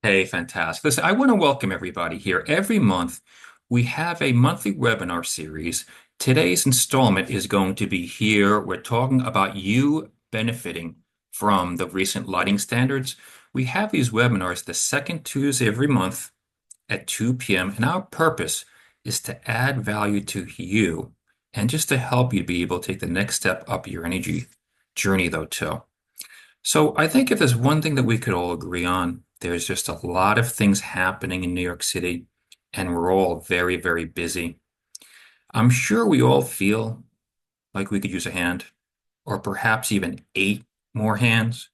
Hey, fantastic. Listen, I want to welcome everybody here. Every month, we have a monthly webinar series. Today's installment is going to be here. We're talking about you benefiting from the recent lighting standards. We have these webinars the second Tuesday every month at 2 p.m. And our purpose is to add value to you and just to help you be able to take the next step up your energy journey, though, too. So I think if there's one thing that we could all agree on, there's just a lot of things happening in New York City, and we're all very, very busy. I'm sure we all feel like we could use a hand, or perhaps even eight more hands.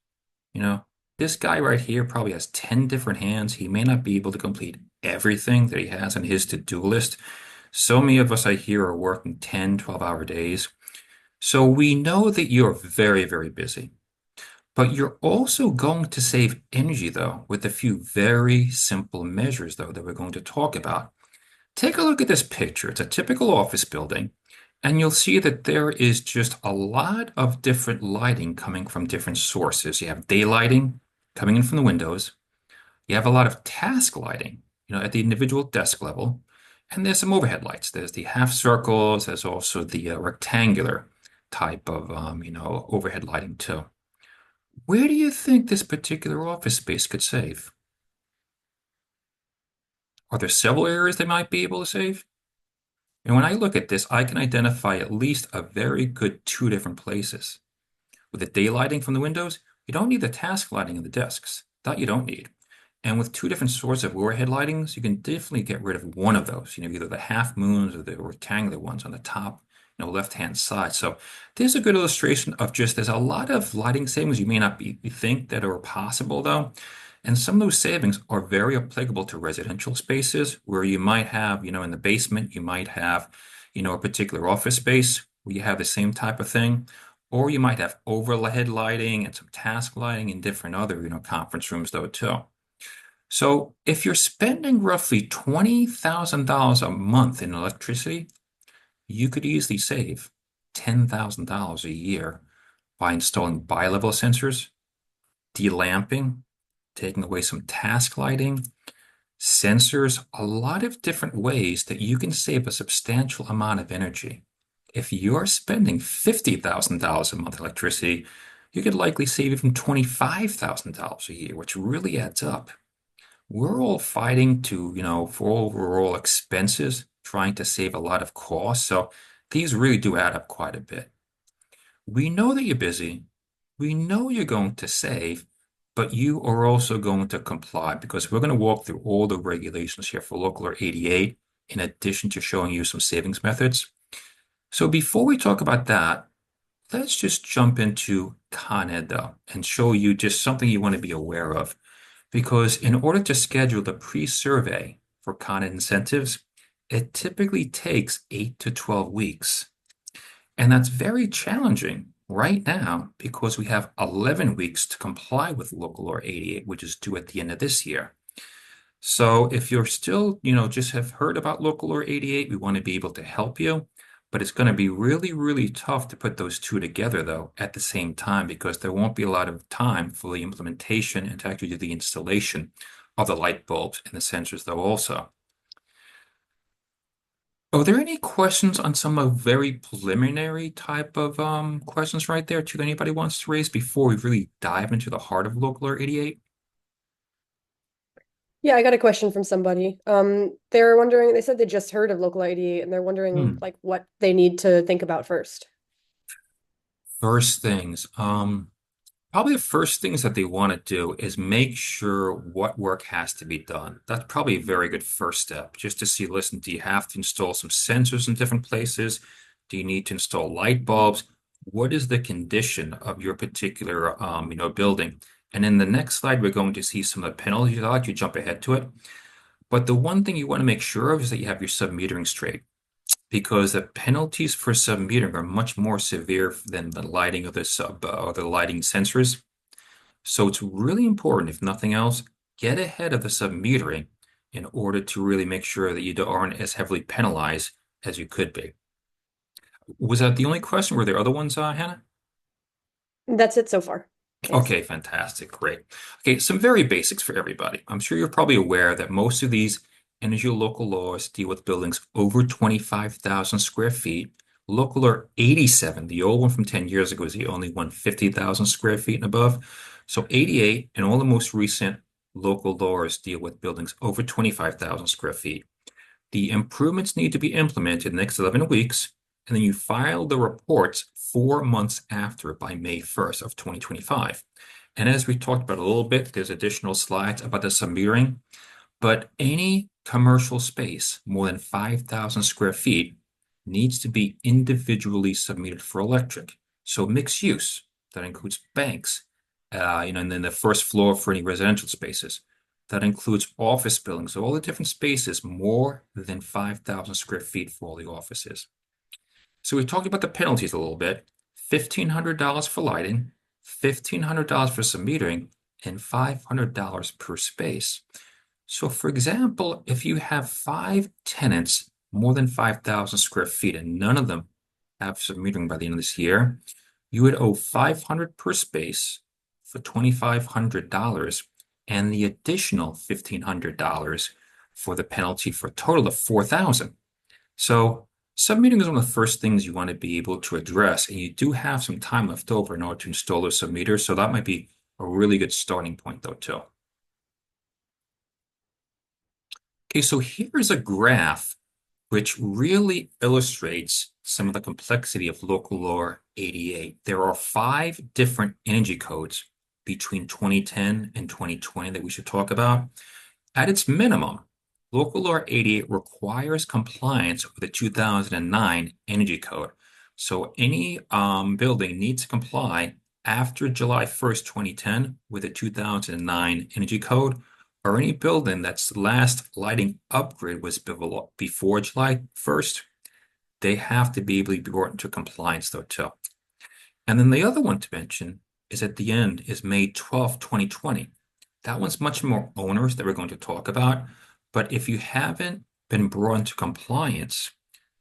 You know, this guy right here probably has 10 different hands. He may not be able to complete everything that he has on his to-do list. So many of us I hear are working 10, 12-hour days. So we know that you're very, very busy. But you're also going to save energy, though, with a few very simple measures, though, that we're going to talk about. Take a look at this picture. It's a typical office building, and you'll see that there is just a lot of different lighting coming from different sources. You have daylighting coming in from the windows. You have a lot of task lighting, at the individual desk level. And there's some overhead lights. There's the half circles. There's also the rectangular type of, overhead lighting, too. Where do you think this particular office space could save? Are there several areas they might be able to save? And when I look at this, I can identify at least a very good two different places. With the daylighting from the windows, you don't need the task lighting of the desks. That you don't need. And with two different sorts of overhead lightings, you can definitely get rid of one of those, either the half moons or the rectangular ones on the top, left-hand side. So there's a good illustration of just there's a lot of lighting savings you may not think that are possible though. And some of those savings are very applicable to residential spaces where you might have, in the basement, you might have, a particular office space where you have the same type of thing. Or you might have overhead lighting and some task lighting in different other, conference rooms though too. So if you're spending roughly $20,000 a month in electricity, you could easily save $10,000 a year by installing bi-level sensors, delamping, taking away some task lighting, sensors, a lot of different ways that you can save a substantial amount of energy. If you're spending $50,000 a month electricity, you could likely save even $25,000 a year, which really adds up. We're all fighting to, for overall expenses, trying to save a lot of costs. So these really do add up quite a bit. We know that you're busy. We know you're going to save, but you are also going to comply because we're going to walk through all the regulations here for Local Law 88, in addition to showing you some savings methods. So before we talk about that, let's just jump into Con Ed though, and show you just something you want to be aware of. Because in order to schedule the pre-survey for Con Ed incentives, it typically takes 8 to 12 weeks. And that's very challenging right now because we have 11 weeks to comply with Local Law 88, which is due at the end of this year. So if you're still, just have heard about Local Law 88, we want to be able to help you. But it's going to be really, really tough to put those two together, though, at the same time, because there won't be a lot of time for the implementation and to actually do the installation of the light bulbs and the sensors, though, also. Are there any questions on some of very preliminary type of questions right there too that anybody wants to raise before we really dive into the heart of Local Law 88? Yeah, I got a question from somebody. They're wondering, they said they just heard of Local 88 and they're wondering Hmm. like what they need to think about first. First things. Probably the first things that they want to do is make sure what work has to be done. That's probably a very good first step, just to see, listen, do you have to install some sensors in different places? Do you need to install light bulbs? What is the condition of your particular, building? And in the next slide, we're going to see some of the penalties. I'll let you jump ahead to it. But the one thing you want to make sure of is that you have your sub-metering straight because the penalties for sub-metering are much more severe than the lighting of the sub or the lighting sensors. So it's really important, if nothing else, get ahead of the sub-metering in order to really make sure that you aren't as heavily penalized as you could be. Was that the only question? Were there other ones, Hannah? That's it so far. Thanks. Okay, fantastic. Great. Okay, some very basics for everybody. I'm sure you're probably aware that most of these energy local laws deal with buildings over 25,000 square feet. Local law 87, the old one from 10 years ago, is the only one 50,000 square feet and above. So 88 and all the most recent local laws deal with buildings over 25,000 square feet. The improvements need to be implemented in the next 11 weeks, and then you file the reports 4 months after by May 1st of 2025. And as we talked about a little bit, there's additional slides about the submetering, but any commercial space more than 5,000 square feet needs to be individually submitted for electric. So mixed use, that includes banks, and then the first floor for any residential spaces. That includes office buildings, all the different spaces more than 5,000 square feet for all the offices. So we talked about the penalties a little bit. $1,500 for lighting, $1,500 for some metering, and $500 per space. So for example, if you have 5 tenants, more than 5,000 square feet, and none of them have some metering by the end of this year, you would owe 500 per space for $2,500 and the additional $1,500 for the penalty for a total of 4,000. So submetering is one of the first things you want to be able to address, and you do have some time left over in order to install those submeters. So that might be a really good starting point though, too. Okay, so here's a graph which really illustrates some of the complexity of local law 88. There are 5 different energy codes between 2010 and 2020 that we should talk about. At its minimum, local law 88 requires compliance with the 2009 energy code. So any building needs to comply after July 1st, 2010 with the 2009 energy code, or any building that's last lighting upgrade was before July 1st, they have to be able to be brought into compliance though too. And then the other one to mention is at the end is May 12th, 2020. That one's much more onerous that we're going to talk about. But if you haven't been brought into compliance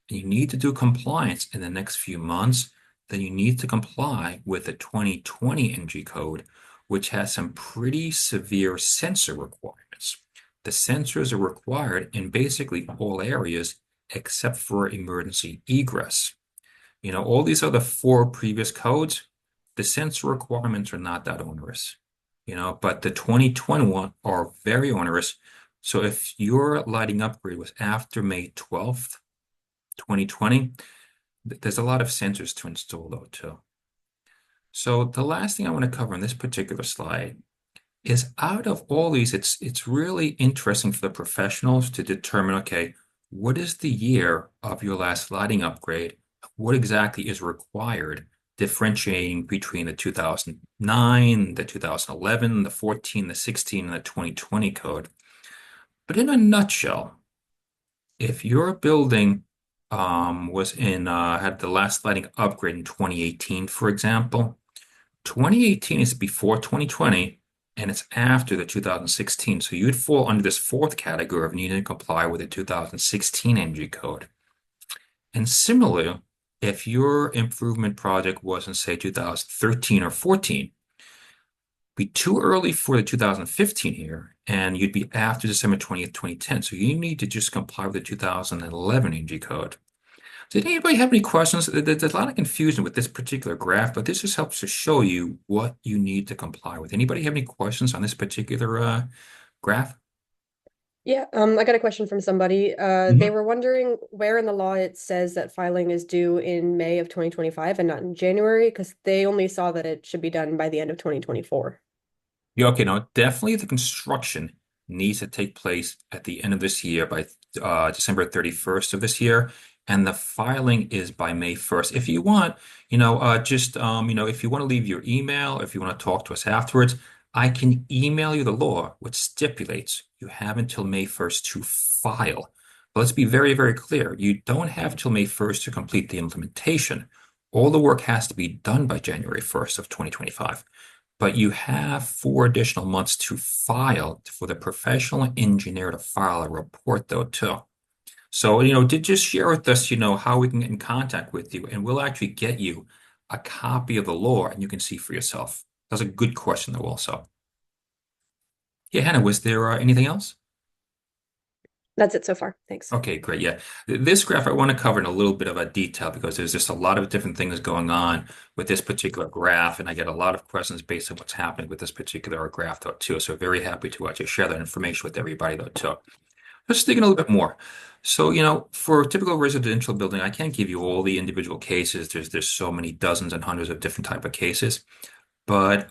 and you need to do compliance in the next few months, then you need to comply with the 2020 NG code, which has some pretty severe sensor requirements. The sensors are required in basically all areas except for emergency egress. All these other 4 previous codes, the sensor requirements are not that onerous. But the 2021 are very onerous. So if your lighting upgrade was after May 12th, 2020, there's a lot of sensors to install though too. So the last thing I want to cover in this particular slide is out of all these, it's really interesting for the professionals to determine, okay, what is the year of your last lighting upgrade? What exactly is required, differentiating between the 2009, the 2011, the 14, the 16, and the 2020 code. But in a nutshell, if your building had the last lighting upgrade in 2018, for example, 2018 is before 2020, and it's after the 2016. So you'd fall under this 4th category of needing to comply with the 2016 NG code. And similarly, if your improvement project was in, say, 2013 or 14, be too early for the 2015 here, and you'd be after December 20th, 2010. So you need to just comply with the 2011 NG code. Did anybody have any questions? There's a lot of confusion with this particular graph, but this just helps to show you what you need to comply with. Anybody have any questions on this particular graph? Yeah, I got a question from somebody. They Mhm. were wondering where in the law it says that filing is due in May of 2025 and not in January, because they only saw that it should be done by the end of 2024. Yeah, okay, no, definitely the construction needs to take place at the end of this year by December 31st of this year. And the filing is by May 1st. If you want, if you want to leave your email, if you want to talk to us afterwards, I can email you the law, which stipulates you have until May 1st to file. But let's be very, very clear. You don't have till May 1st to complete the implementation. All the work has to be done by January 1st of 2025. But you have 4 additional months to file for the professional engineer to file a report, though, too. So, did just share with us, how we can get in contact with you, and we'll actually get you a copy of the law and you can see for yourself. That's a good question, though, also. Yeah, Hannah, was there anything else? That's it so far. Thanks. Okay, great. Yeah. This graph I want to cover in a little bit of a detail because there's just a lot of different things going on with this particular graph, and I get a lot of questions based on what's happening with this particular graph, though, too. So very happy to just share that information with everybody, though, too. Let's dig in a little bit more. So, for a typical residential building, I can't give you all the individual cases. There's so many dozens and hundreds of different type of cases. But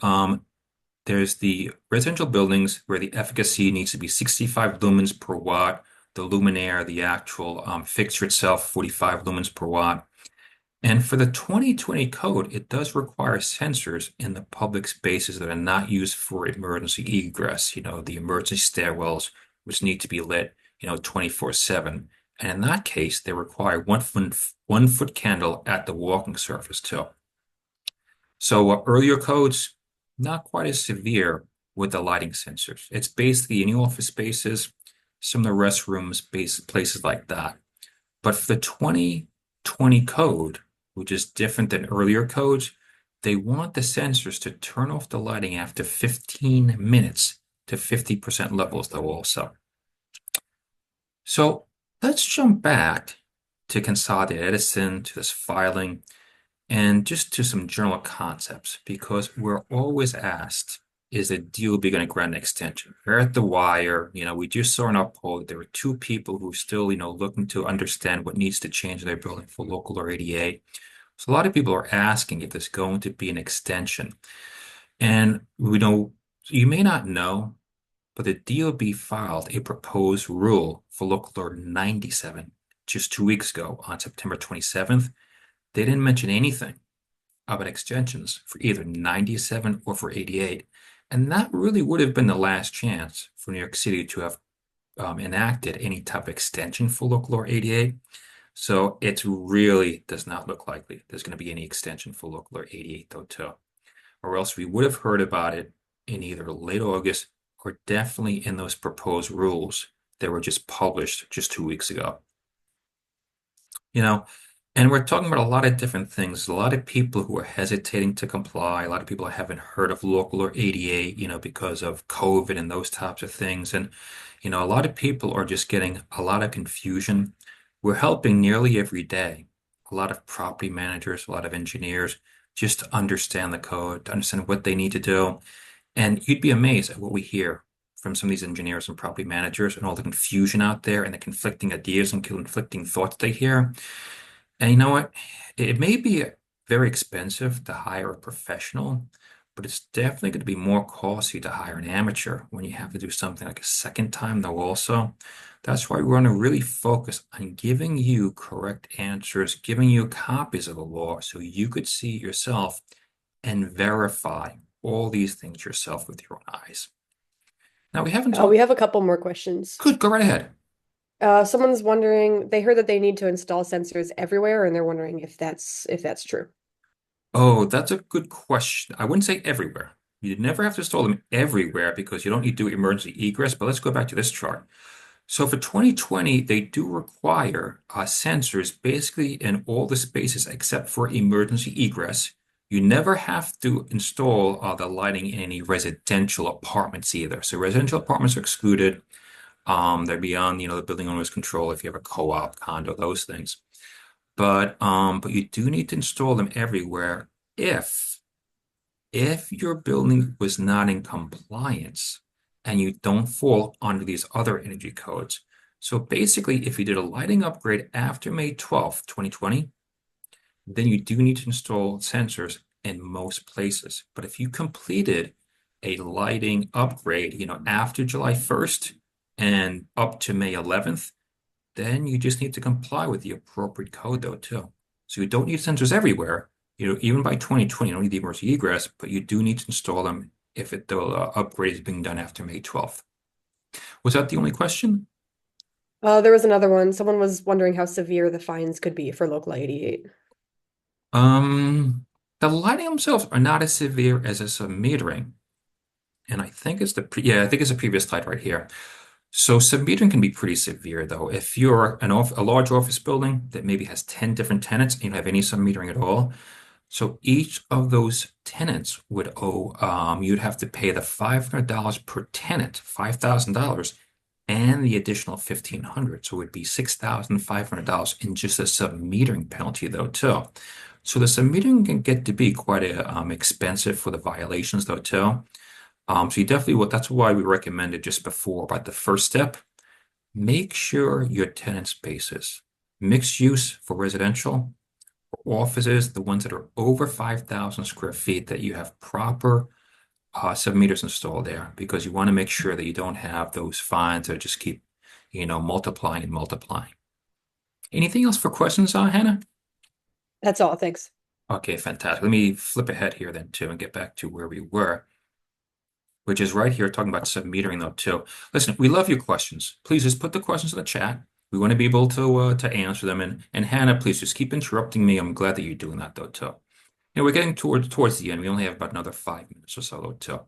there's the residential buildings where the efficacy needs to be 65 lumens per watt. The luminaire, the actual fixture itself, 45 lumens per watt. And for the 2020 code, it does require sensors in the public spaces that are not used for emergency egress, the emergency stairwells, which need to be lit, 24/7. And in that case, they require 1 foot candle at the walking surface too. So earlier codes, not quite as severe with the lighting sensors. It's basically in your office spaces, some of the restrooms, places like that. But for the 2020 code, which is different than earlier codes, they want the sensors to turn off the lighting after 15 minutes to 50% levels, though, also. So let's jump back to Consolidated Edison, to this filing, and just to some general concepts, because we're always asked, is the DOB going to grant an extension? We're at the wire. We just saw in our poll that there were two people who are still, looking to understand what needs to change in their building for local or ADA. So a lot of people are asking if there's going to be an extension. And you may not know, but the DOB filed a proposed rule for local law 97 just 2 weeks ago on September 27th. They didn't mention anything about extensions for either 97 or for 88. And that really would have been the last chance for New York City to have enacted any type of extension for local law 88. So it really does not look likely there's going to be any extension for local law 88, though, too. Or else we would have heard about it in either late August or definitely in those proposed rules that were just published just 2 weeks ago. You know, and we're talking about a lot of different things. A lot of people who are hesitating to comply. A lot of people haven't heard of local or ADA, because of COVID and those types of things. And, a lot of people are just getting a lot of confusion. We're helping nearly every day. A lot of property managers, a lot of engineers, just to understand the code, to understand what they need to do. And you'd be amazed at what we hear from some of these engineers and property managers and all the confusion out there and the conflicting ideas and conflicting thoughts they hear. And you know what? It may be very expensive to hire a professional, but it's definitely going to be more costly to hire an amateur when you have to do something like a second time, though, also. That's why we want to really focus on giving you correct answers, giving you copies of the law so you could see it yourself and verify all these things yourself with your own eyes. Now, we haven't We talked. have a couple more questions. Good, go right ahead. Someone's wondering, they heard that they need to install sensors everywhere, and they're wondering if that's true. Oh, that's a good question. I wouldn't say everywhere. You never have to install them everywhere because you don't need to do emergency egress. But let's go back to this chart. So for 2020, they do require sensors basically in all the spaces except for emergency egress. You never have to install the lighting in any residential apartments either. So residential apartments are excluded. They're beyond, the building owner's control if you have a co-op, condo, those things. But you do need to install them everywhere if your building was not in compliance and you don't fall under these other energy codes. So basically, if you did a lighting upgrade after May 12th, 2020, then you do need to install sensors in most places. But if you completed a lighting upgrade, after July 1st and up to May 11th, then you just need to comply with the appropriate code, though, too. So you don't need sensors everywhere. Even by 2020, you don't need the emergency egress, but you do need to install them if the upgrade is being done after May 12th. Was that the only question? There was another one. Someone was wondering how severe the fines could be for local 88. Um, the lighting themselves are not as severe as a submetering. And I think it's I think it's the previous slide right here. So submetering can be pretty severe, though. If you're a large office building that maybe has 10 different tenants and you don't have any submetering at all, So each of those tenants would owe, you'd have to pay the $500 per tenant, $5,000, and the additional 1,500. So it would be $6,500 in just a sub-metering penalty, though, too. So the sub-metering can get to be quite expensive for the violations, though, too. So you definitely would, that's why we recommended just before, about the first step, make sure your tenant spaces, mixed use for residential, offices, the ones that are over 5,000 square feet, that you have proper sub-meters installed there, because you want to make sure that you don't have those fines that just keep, multiplying and multiplying. Anything else for questions, Hannah? That's all. Thanks. Okay, fantastic. Let me flip ahead here then too and get back to where we were, which is right here talking about sub-metering though too. Listen, we love your questions. Please just put the questions in the chat. We want to be able to answer them. And Hannah, please just keep interrupting me. I'm glad that you're doing that though too. We're getting towards the end. We only have about another 5 minutes or so though too.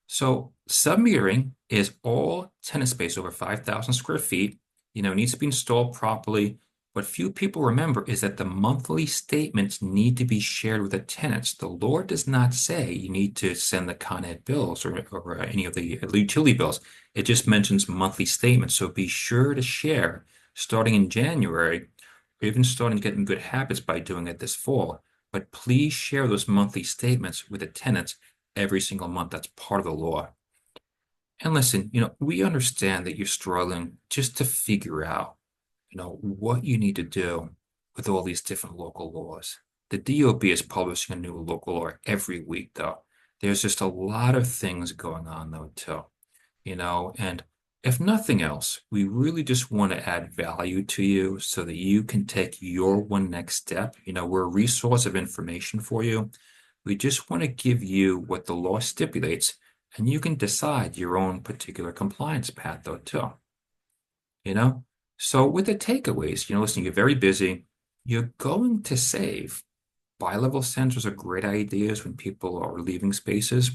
So sub-metering is all tenant space over 5,000 square feet, needs to be installed properly. What few people remember is that the monthly statements need to be shared with the tenants. The law does not say you need to send the Con Ed bills or any of the utility bills. It just mentions monthly statements. So be sure to share starting in January, or even starting getting good habits by doing it this fall. But please share those monthly statements with the tenants every single month. That's part of the law. And listen, we understand that you're struggling just to figure out, what you need to do with all these different local laws. The DOB is publishing a new local law every week, though. There's just a lot of things going on, though, too, and if nothing else, we really just want to add value to you so that you can take your one next step. We're a resource of information for you. We just want to give you what the law stipulates, and you can decide your own particular compliance path, though, too. So with the takeaways, listen, you're very busy. You're going to save. Bi-level sensors are great ideas when people are leaving spaces.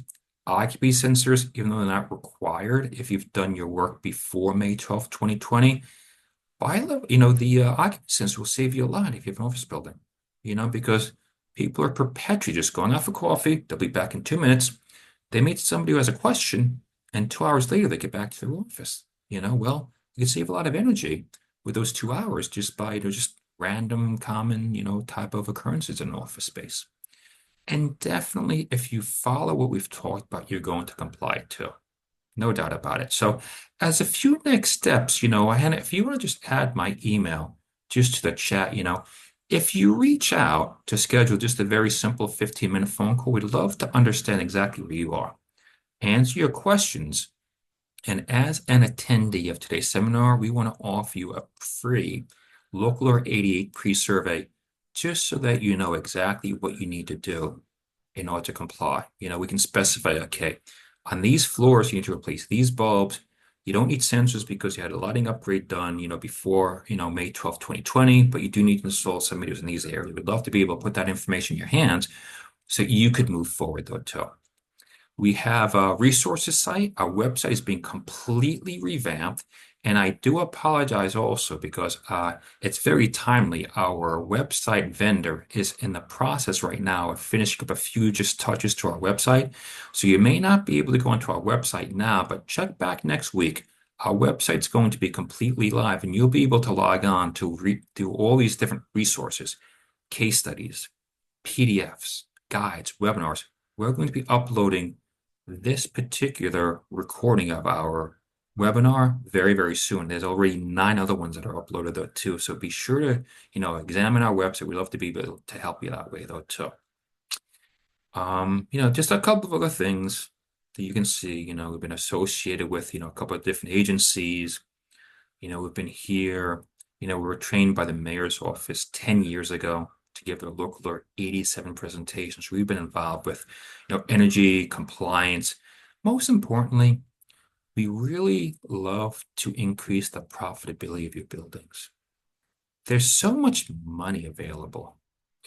Occupancy sensors, even though they're not required, if you've done your work before May 12th, 2020, bi-level, the occupancy sensor will save you a lot if you have an office building, because people are perpetually just going out for coffee. They'll be back in 2 minutes. They meet somebody who has a question, and 2 hours later, they get back to their office. Well, you can save a lot of energy with those 2 hours just by, just random, common, type of occurrences in an office space. And definitely, if you follow what we've talked about, you're going to comply too. No doubt about it. So as a few next steps, Hannah, if you want to just add my email just to the chat, if you reach out to schedule just a very simple 15-minute phone call, we'd love to understand exactly where you are, answer your questions. And as an attendee of today's seminar, we want to offer you a free Local Law 88 pre-survey, just so that you know exactly what you need to do in order to comply. We can specify, okay, on these floors, you need to replace these bulbs. You don't need sensors because you had a lighting upgrade done, before, May 12th, 2020, but you do need to install some meters in these areas. We'd love to be able to put that information in your hands so you could move forward, though, too. We have a resources site. Our website is being completely revamped. And I do apologize also because it's very timely. Our website vendor is in the process right now of finishing up a few just touches to our website. So you may not be able to go onto our website now, but check back next week. Our website's going to be completely live, and you'll be able to log on to do all these different resources, case studies, PDFs, guides, webinars. We're going to be uploading this particular recording of our webinar very, very soon. There's already 9 other ones that are uploaded though too. So be sure to, examine our website. We'd love to be able to help you that way though too. Just a couple of other things that you can see, we've been associated with, a couple of different agencies. We've been here, we were trained by the mayor's office 10 years ago to give their Local Law 87 presentations. We've been involved with, energy, compliance. Most importantly, we really love to increase the profitability of your buildings. There's so much money available.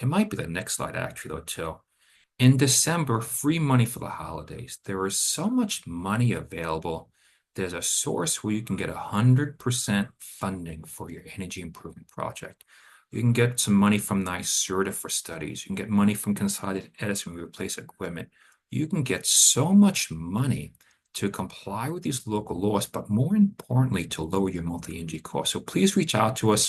It might be the next slide actually though too. In December, free money for the holidays. There is so much money available. There's a source where you can get 100% funding for your energy improvement project. You can get some money from NYSERDA for studies. You can get money from Consolidated Edison when we replace equipment. You can get so much money to comply with these local laws, but more importantly, to lower your monthly energy costs. So please reach out to us.